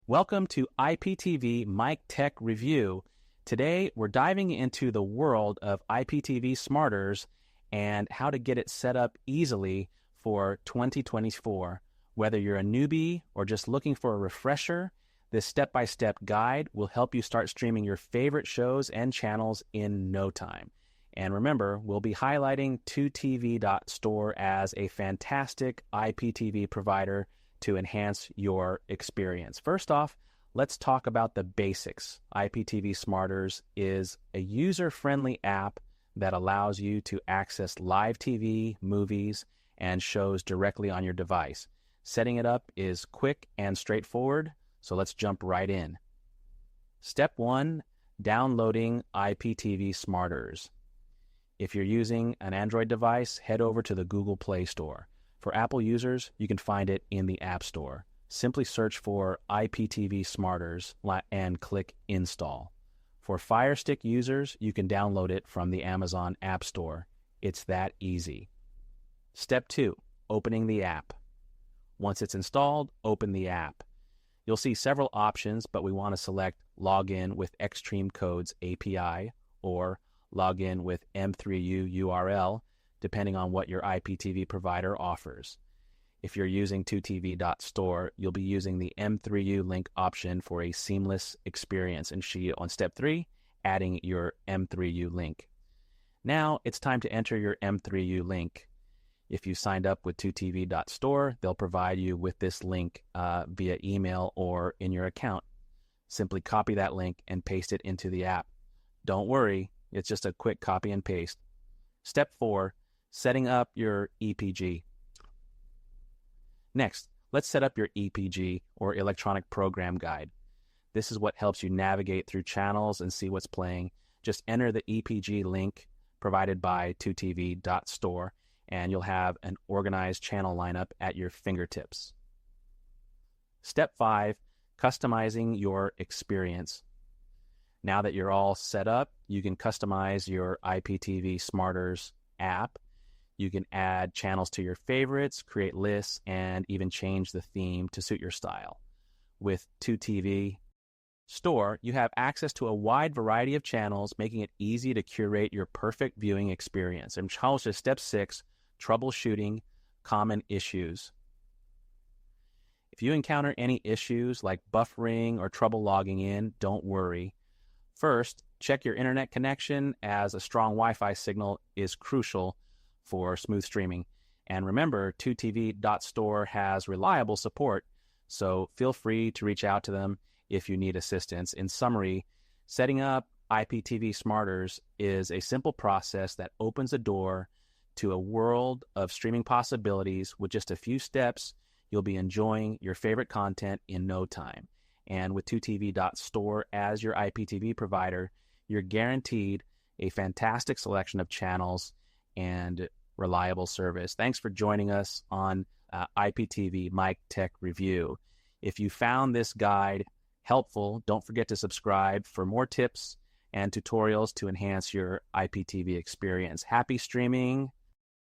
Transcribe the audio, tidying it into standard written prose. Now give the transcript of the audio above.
Welcome to IPTV Mic Tech Review. Today, we're diving into the world of IPTV Smarters and how to get it set up easily for 2024. Whether you're a newbie or just looking for a refresher, this step-by-step guide will help you start streaming your favorite shows and channels in no time. And remember, we'll be highlighting 2tv.store as a fantastic IPTV provider to enhance your experience. First off, let's talk about the basics. IPTV Smarters is a user-friendly app that allows you to access live TV, movies, and shows directly on your device. Setting it up is quick and straightforward, so let's jump right in. Step 1, downloading IPTV Smarters. If you're using an Android device, head over to the Google Play Store. For Apple users, you can find it in the App Store. Simply search for IPTV Smarters and click Install. For Fire Stick users, you can download it from the Amazon App Store. It's that easy. Step 2, opening the app. Once it's installed, open the app. You'll see several options, but we want to select Login with Extreme Codes API or Login with M3U URL, depending on what your IPTV provider offers. If you're using 2tv.store, you'll be using the M3U link option for a seamless experience. And on step 3, adding your M3U link. Now it's time to enter your M3U link. If you signed up with 2tv.store, they'll provide you with this link via email or in your account. Simply copy that link and paste it into the app. Don't worry, it's just a quick copy and paste. Step 4, setting up your EPG. Next, let's set up your EPG or electronic program guide. This is what helps you navigate through channels and see what's playing. Just enter the EPG link provided by 2tv.store and you'll have an organized channel lineup at your fingertips. Step 5, customizing your experience. Now that you're all set up, you can customize your IPTV Smarters app. You can add channels to your favorites, create lists, and even change the theme to suit your style. With 2TV Store, you have access to a wide variety of channels, making it easy to curate your perfect viewing experience. And to step 6, troubleshooting common issues. If you encounter any issues like buffering or trouble logging in, don't worry. First, check your internet connection, as a strong Wi-Fi signal is crucial for smooth streaming. And remember, 2tv.store has reliable support, so feel free to reach out to them if you need assistance. In summary, setting up IPTV Smarters is a simple process that opens a door to a world of streaming possibilities. With just a few steps, you'll be enjoying your favorite content in no time. And with 2tv.store as your IPTV provider, you're guaranteed a fantastic selection of channels and reliable service. Thanks for joining us on IPTV Mic Tech Review. If you found this guide helpful, don't forget to subscribe for more tips and tutorials to enhance your IPTV experience. Happy streaming